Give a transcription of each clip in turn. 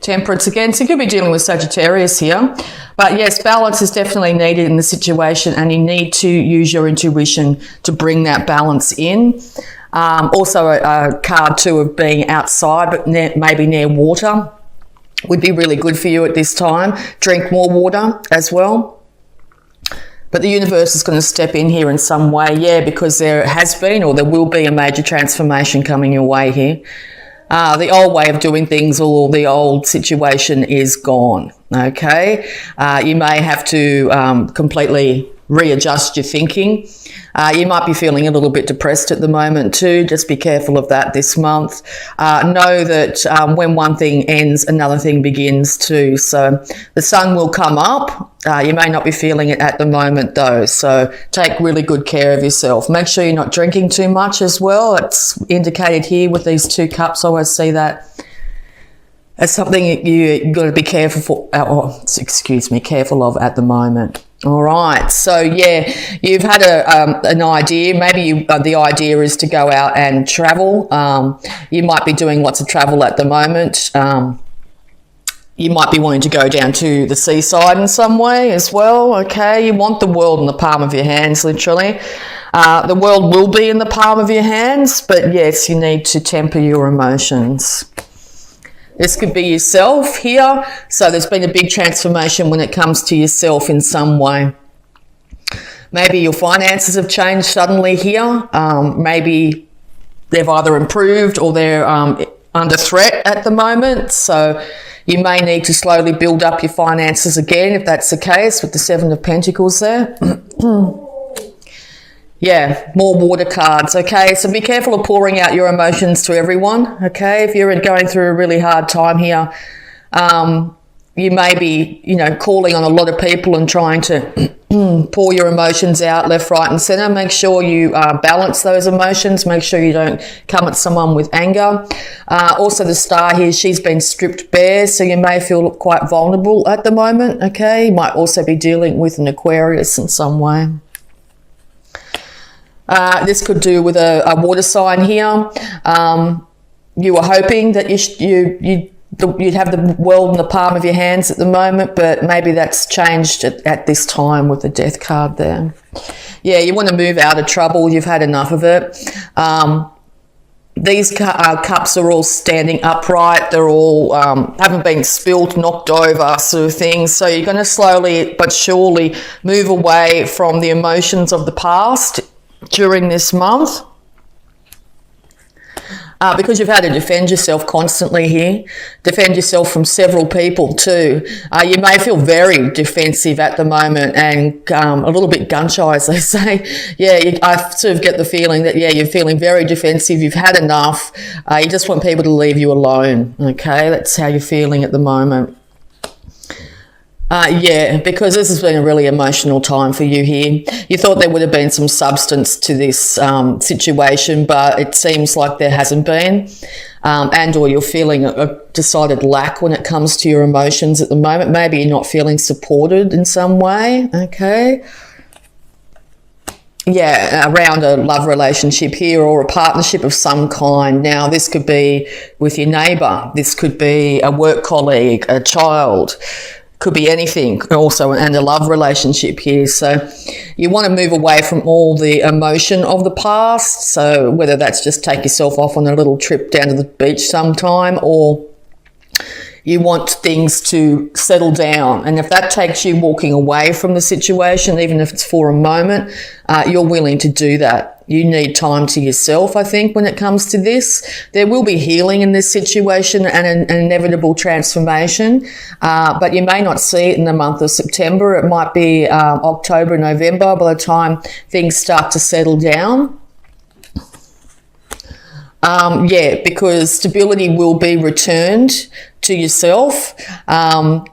Temperance again. So you could be dealing with Sagittarius here. But yes, balance is definitely needed in the situation, and you need to use your intuition to bring that balance in. Also a card too of being outside, but maybe near water would be really good for you at this time. Drink more water as well. But the universe is going to step in here in some way, yeah, because there has been or there will be a major transformation coming your way here. The old way of doing things or the old situation is gone, okay? You may have to completely readjust your thinking. You might be feeling a little bit depressed at the moment too. Just be careful of that this month. Know that when one thing ends, another thing begins too. So the sun will come up. You may not be feeling it at the moment though. So take really good care of yourself. Make sure you're not drinking too much as well. It's indicated here with these 2 cups. I always see that as something you've got to be careful for, careful of at the moment. All right, so yeah, you've had an idea. Maybe the idea is to go out and travel. You might be doing lots of travel at the moment. You might be wanting to go down to the seaside in some way as well, okay? You want the world in the palm of your hands, literally. The world will be in the palm of your hands, but yes, you need to temper your emotions. This could be yourself here. So there's been a big transformation when it comes to yourself in some way. Maybe your finances have changed suddenly here. Maybe they've either improved or they're under threat at the moment. So you may need to slowly build up your finances again if that's the case with the 7 of Pentacles there. Yeah, more water cards, okay? So be careful of pouring out your emotions to everyone, okay? If you're going through a really hard time here, you may be, calling on a lot of people and trying to pour your emotions out left, right and centre. Make sure you balance those emotions. Make sure you don't come at someone with anger. Also the star here, she's been stripped bare, so you may feel quite vulnerable at the moment, okay? You might also be dealing with an Aquarius in some way. This could do with a water sign here. You were hoping that you'd have the world in the palm of your hands at the moment, but maybe that's changed at this time with the Death card there. Yeah, you want to move out of trouble. You've had enough of it. These cups are all standing upright. They're all haven't been spilt, knocked over sort of things. So you're going to slowly but surely move away from the emotions of the past during this month, because you've had to defend yourself constantly here, defend yourself from several people too. You may feel very defensive at the moment and a little bit gun shy, as they say. Yeah, I sort of get the feeling that, yeah, you're feeling very defensive. You've had enough. You just want people to leave you alone, okay? That's how you're feeling at the moment. Yeah, because this has been a really emotional time for you here. You thought there would have been some substance to this situation, but it seems like there hasn't been. And or you're feeling a decided lack when it comes to your emotions at the moment. Maybe you're not feeling supported in some way, okay? Yeah, around a love relationship here or a partnership of some kind. Now, this could be with your neighbour. This could be a work colleague, a child. Could be anything also, and a love relationship here. So you want to move away from all the emotion of the past. So whether that's just take yourself off on a little trip down to the beach sometime, or you want things to settle down. And if that takes you walking away from the situation, even if it's for a moment, you're willing to do that. You need time to yourself, I think, when it comes to this. There will be healing in this situation and an inevitable transformation, but you may not see it in the month of September. It might be October, November by the time things start to settle down. Yeah, because stability will be returned to yourself.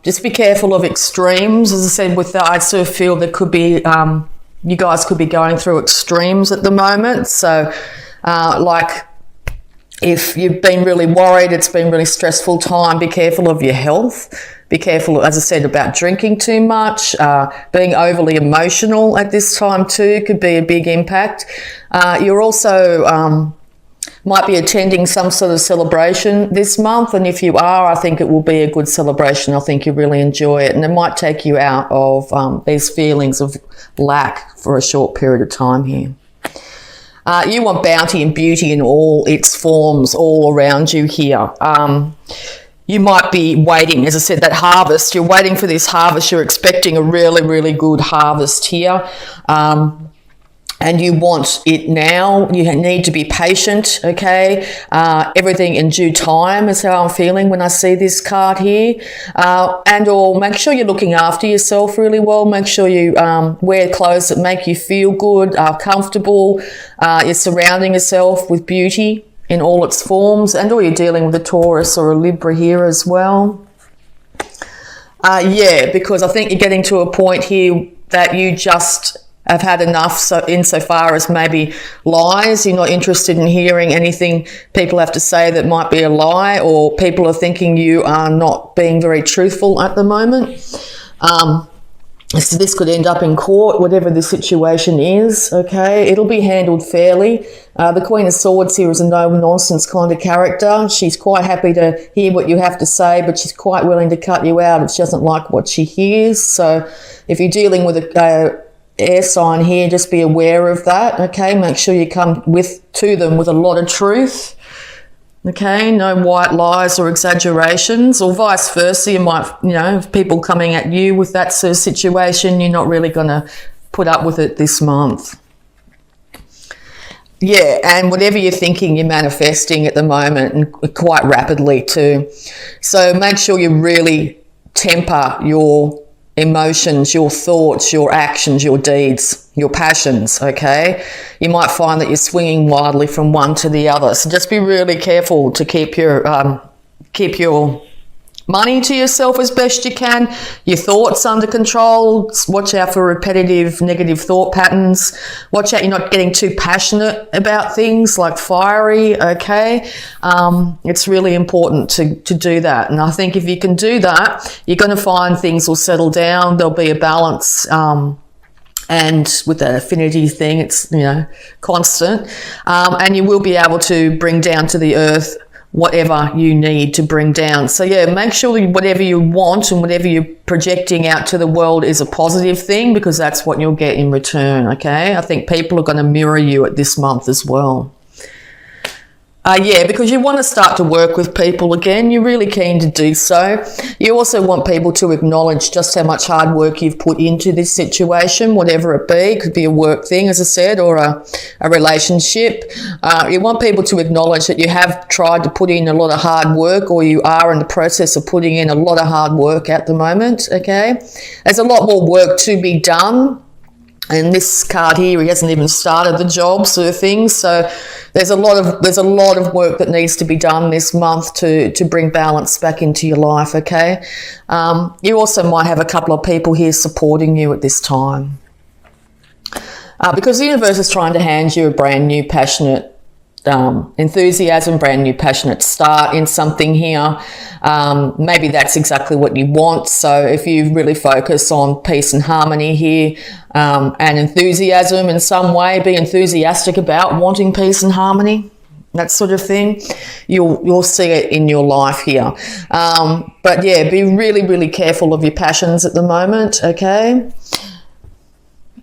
Just be careful of extremes. As I said, with that, I sort of feel there could be... you guys could be going through extremes at the moment. So like if you've been really worried, it's been a really stressful time, be careful of your health. Be careful, as I said, about drinking too much. Being overly emotional at this time too could be a big impact. You're also might be attending some sort of celebration this month, and if you are, I think it will be a good celebration. I think you really enjoy it, and it might take you out of these feelings of lack for a short period of time here. You want bounty and beauty in all its forms all around you here. You might be waiting, as I said, that harvest. You're waiting for this harvest. You're expecting a really, really good harvest here. And you want it now. You need to be patient, okay? Everything in due time is how I'm feeling when I see this card here. And or make sure you're looking after yourself really well. Make sure you wear clothes that make you feel good, are comfortable. You're surrounding yourself with beauty in all its forms. And or you're dealing with a Taurus or a Libra here as well. Yeah, because I think you're getting to a point here that you just have had enough, so insofar as maybe lies. You're not interested in hearing anything people have to say that might be a lie, or people are thinking you are not being very truthful at the moment. So this could end up in court, whatever the situation is, okay? It'll be handled fairly. The Queen of Swords here is a no-nonsense kind of character. She's quite happy to hear what you have to say, but she's quite willing to cut you out if she doesn't like what she hears. So if you're dealing with a air sign here, just be aware of that, okay? Make sure you come to them with a lot of truth, okay? No white lies or exaggerations, or vice versa. You might, if people coming at you with that sort of situation, you're not really going to put up with it this month. Yeah, and whatever you're thinking, you're manifesting at the moment, and quite rapidly too. So make sure you really temper your emotions, your thoughts, your actions, your deeds, your passions, okay? You might find that you're swinging wildly from one to the other. So just be really careful to keep your money to yourself as best you can, your thoughts under control. Watch out for repetitive negative thought patterns. Watch out you're not getting too passionate about things, like fiery, okay? It's really important to do that. And I think if you can do that, you're going to find things will settle down. There'll be a balance. And with that affinity thing, it's, constant. And you will be able to bring down to the earth whatever you need to bring down. So yeah, make sure whatever you want and whatever you're projecting out to the world is a positive thing, because that's what you'll get in return, okay? I think people are going to mirror you at this month as well. Yeah, because you want to start to work with people again. You're really keen to do so. You also want people to acknowledge just how much hard work you've put into this situation, whatever it be. It could be a work thing, as I said, or a relationship. You want people to acknowledge that you have tried to put in a lot of hard work, or you are in the process of putting in a lot of hard work at the moment, okay? There's a lot more work to be done. And this card here, he hasn't even started the job sort of thing. So there's a lot of work that needs to be done this month to bring balance back into your life, okay? You also might have a couple of people here supporting you at this time. Because the universe is trying to hand you a brand new passionate enthusiasm, brand new passionate start in something here. Maybe that's exactly what you want. So if you really focus on peace and harmony here, and enthusiasm in some way, be enthusiastic about wanting peace and harmony, that sort of thing, you'll see it in your life here. But yeah, be really, really careful of your passions at the moment, okay?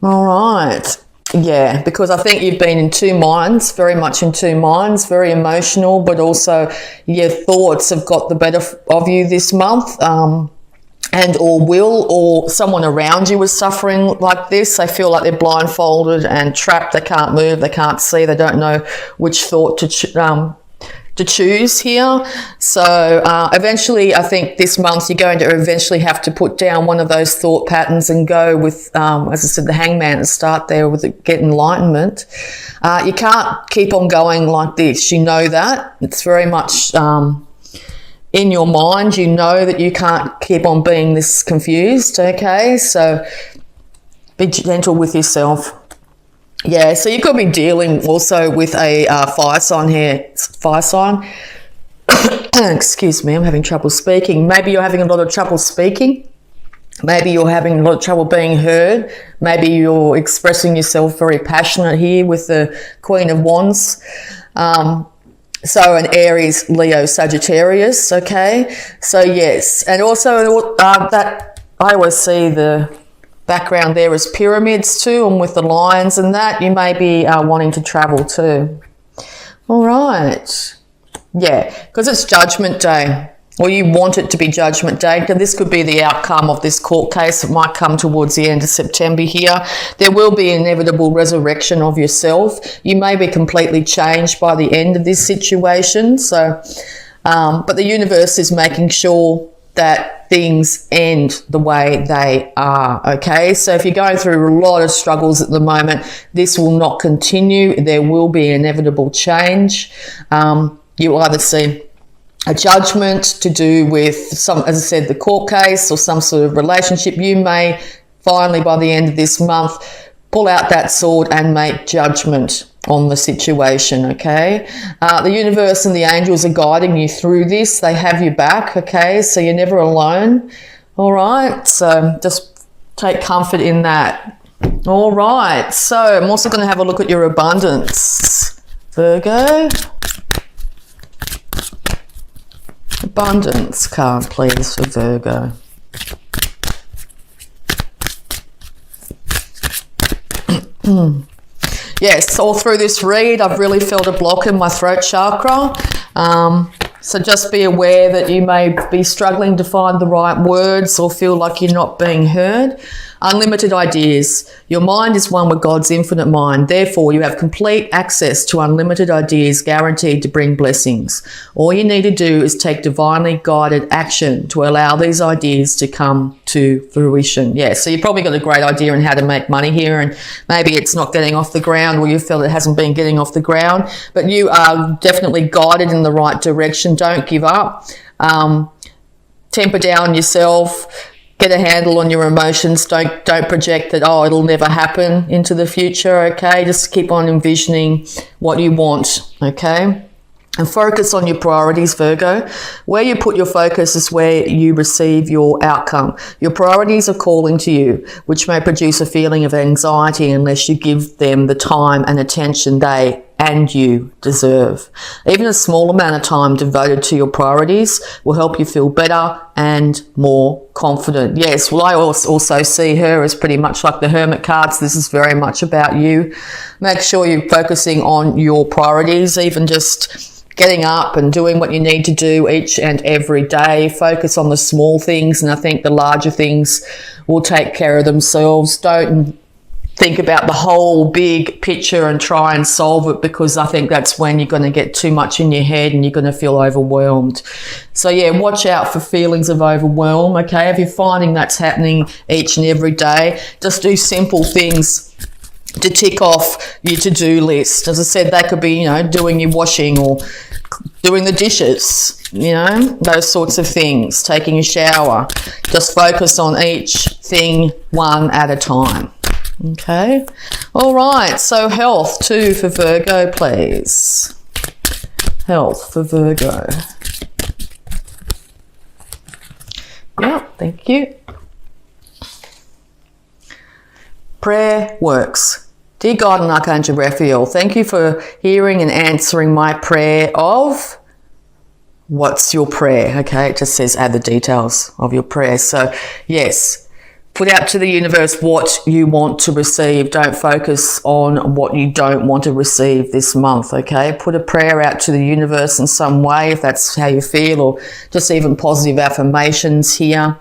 All right. Yeah, because I think you've been in two minds, very much in two minds, very emotional, but also your thoughts have got the better of you this month, and or someone around you is suffering like this. They feel like they're blindfolded and trapped. They can't move, they can't see, they don't know which thought to choose here. So eventually, I think this month you're going to eventually have to put down one of those thought patterns and go with, as I said, the Hangman, and start there with get enlightenment. You can't keep on going like this. You know that. It's very much in your mind. You know that you can't keep on being this confused, okay? So be gentle with yourself. Yeah, so you could be dealing also with a fire sign here. Fire sign. Excuse me, I'm having trouble speaking. Maybe you're having a lot of trouble speaking. Maybe you're having a lot of trouble being heard. Maybe you're expressing yourself very passionate here with the Queen of Wands. So an Aries, Leo, Sagittarius, okay? So yes, and also that I always see the background there as pyramids too, and with the lines and that, you may be wanting to travel too. All right. Yeah, because it's Judgment Day, or you want it to be Judgment Day. This could be the outcome of this court case. It might come towards the end of September here. There will be inevitable resurrection of yourself. You may be completely changed by the end of this situation. So, but the universe is making sure that things end the way they are, okay? So if you're going through a lot of struggles at the moment, this will not continue. There will be inevitable change. You either see a judgment to do with some, as I said, the court case or some sort of relationship. You may finally, by the end of this month, pull out that sword and make judgment on the situation, okay? The universe and the angels are guiding you through this. They have your back, okay? So you're never alone, all right? So just take comfort in that. All right, so I'm also going to have a look at your abundance, Virgo. Abundance card, please, for Virgo. Yes, all through this read, I've really felt a block in my throat chakra. So just be aware that you may be struggling to find the right words or feel like you're not being heard. Unlimited ideas. Your mind is one with God's infinite mind. Therefore, you have complete access to unlimited ideas guaranteed to bring blessings. All you need to do is take divinely guided action to allow these ideas to come to fruition. Yeah, so you've probably got a great idea on how to make money here, and maybe it's not getting off the ground, or you feel it hasn't been getting off the ground, but you are definitely guided in the right direction. Don't give up. Temper down yourself. Get a handle on your emotions. Don't project that, oh, it'll never happen into the future, okay? Just keep on envisioning what you want, okay? And focus on your priorities, Virgo. Where you put your focus is where you receive your outcome. Your priorities are calling to you, which may produce a feeling of anxiety unless you give them the time and attention they and you deserve. Even a small amount of time devoted to your priorities will help you feel better and more confident. Yes, well, I also see her as pretty much like the Hermit cards. This is very much about you. Make sure you're focusing on your priorities, even just getting up and doing what you need to do each and every day. Focus on the small things, and I think the larger things will take care of themselves. Don't think about the whole big picture and try and solve it, because I think that's when you're going to get too much in your head and you're going to feel overwhelmed. So yeah, watch out for feelings of overwhelm, okay? If you're finding that's happening each and every day, just do simple things to tick off your to-do list. As I said, that could be, doing your washing or doing the dishes, those sorts of things, taking a shower. Just focus on each thing one at a time. Okay. All right. So health too for Virgo, please. Health for Virgo. Yeah, thank you. Prayer works. Dear God and Archangel Raphael, thank you for hearing and answering my prayer of, what's your prayer? Okay, it just says add the details of your prayer. So yes, put out to the universe what you want to receive. Don't focus on what you don't want to receive this month, okay? Put a prayer out to the universe in some way, if that's how you feel, or just even positive affirmations here.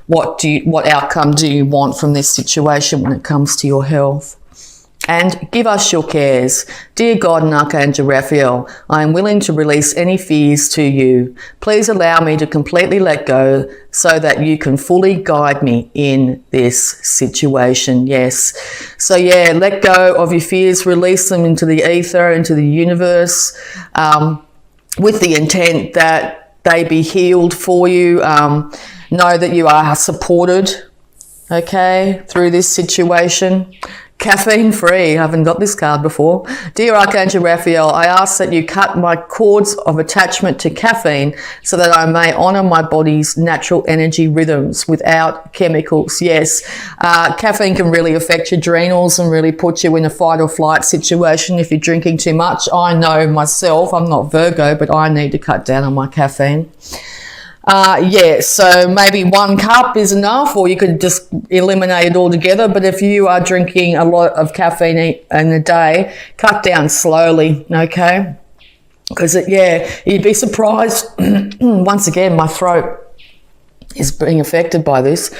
What outcome do you want from this situation when it comes to your health? And give us your cares. Dear God and Archangel Raphael, I am willing to release any fears to you. Please allow me to completely let go so that you can fully guide me in this situation. Yes. So yeah, let go of your fears, release them into the ether, into the universe, with the intent that they be healed for you. Know that you are supported, okay, through this situation. Caffeine free. I haven't got this card before. Dear Archangel Raphael, I ask that you cut my cords of attachment to caffeine so that I may honor my body's natural energy rhythms without chemicals. Yes, caffeine can really affect your adrenals and really put you in a fight or flight situation if you're drinking too much. I know myself, I'm not Virgo, but I need to cut down on my caffeine. Yeah, so maybe 1 cup is enough, or you could just eliminate it altogether. But if you are drinking a lot of caffeine in a day, cut down slowly, okay? Because, you'd be surprised. Once again, my throat is being affected by this.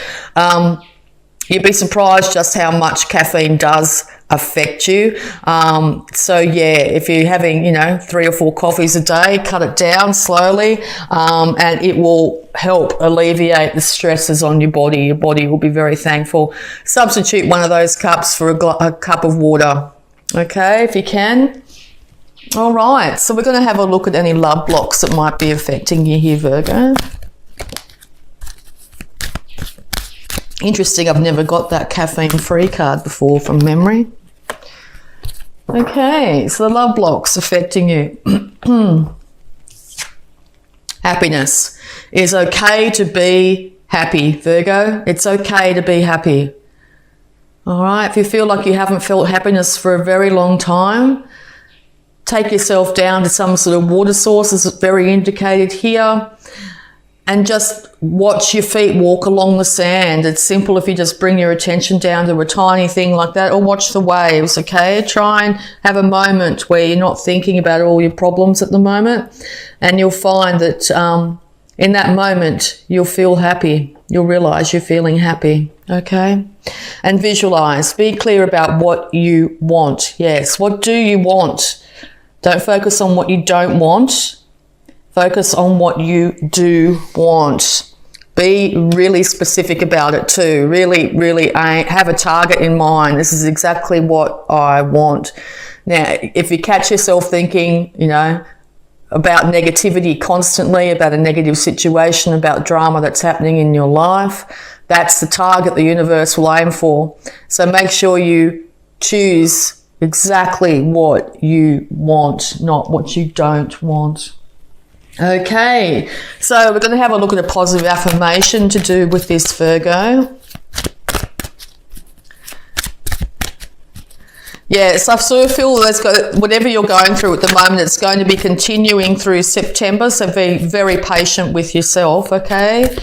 You'd be surprised just how much caffeine does affect you. If you're having, 3 or 4 coffees a day, cut it down slowly, and it will help alleviate the stresses on your body. Your body will be very thankful. Substitute one of those cups for a cup of water, okay, if you can. All right, so we're going to have a look at any love blocks that might be affecting you here, Virgo. Interesting, I've never got that caffeine-free card before from memory. Okay, so the love blocks affecting you. Happiness. It's okay to be happy, Virgo. It's okay to be happy. All right, if you feel like you haven't felt happiness for a very long time, take yourself down to some sort of water source, as very indicated here, and just watch your feet walk along the sand. It's simple if you just bring your attention down to a tiny thing like that, or watch the waves, okay? Try and have a moment where you're not thinking about all your problems at the moment, and you'll find that in that moment you'll feel happy. You'll realize you're feeling happy, okay? And visualize. Be clear about what you want. Yes, what do you want? Don't focus on what you don't want. Focus on what you do want. Be really specific about it too. Really have a target in mind. This is exactly what I want. Now, if you catch yourself thinking, about negativity constantly, about a negative situation, about drama that's happening in your life, that's the target the universe will aim for. So make sure you choose exactly what you want, not what you don't want. Okay, so we're going to have a look at a positive affirmation to do with this, Virgo. Yes, I sort of feel whatever you're going through at the moment, it's going to be continuing through September, so be very patient with yourself, okay?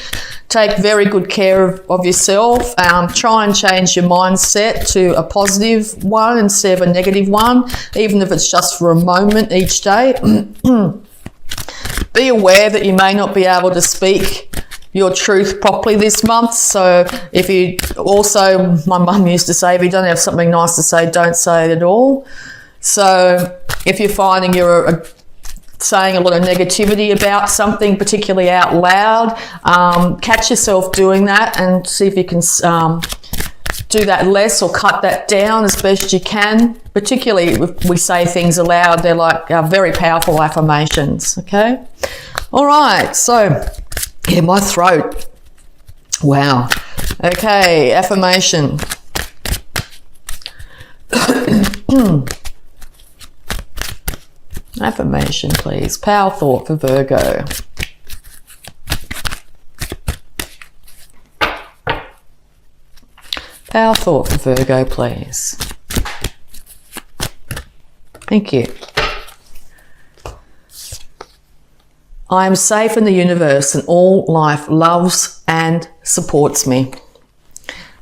Take very good care of yourself. Try and change your mindset to a positive one instead of a negative one, even if it's just for a moment each day. Be aware that you may not be able to speak your truth properly this month. So if you also, my mum used to say, if you don't have something nice to say, don't say it at all. So if you're finding you're saying a lot of negativity about something, particularly out loud, catch yourself doing that and see if you can do that less or cut that down as best you can. Particularly if we say things aloud, they're like very powerful affirmations, okay? All right, so, yeah, my throat. Wow. Okay, affirmation. Affirmation, please. Power thought for Virgo. Power thought for Virgo, please. Thank you. I am safe in the universe and all life loves and supports me.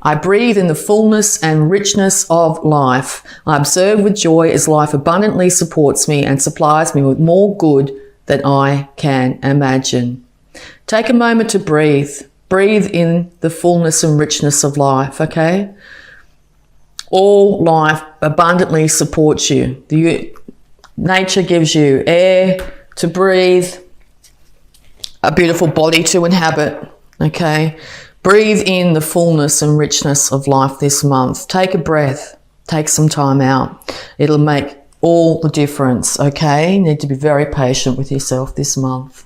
I breathe in the fullness and richness of life. I observe with joy as life abundantly supports me and supplies me with more good than I can imagine. Take a moment to breathe. Breathe in the fullness and richness of life, okay? All life abundantly supports you. Nature gives you air to breathe, a beautiful body to inhabit, okay? Breathe in the fullness and richness of life this month. Take a breath. Take some time out. It'll make all the difference, okay? You need to be very patient with yourself this month.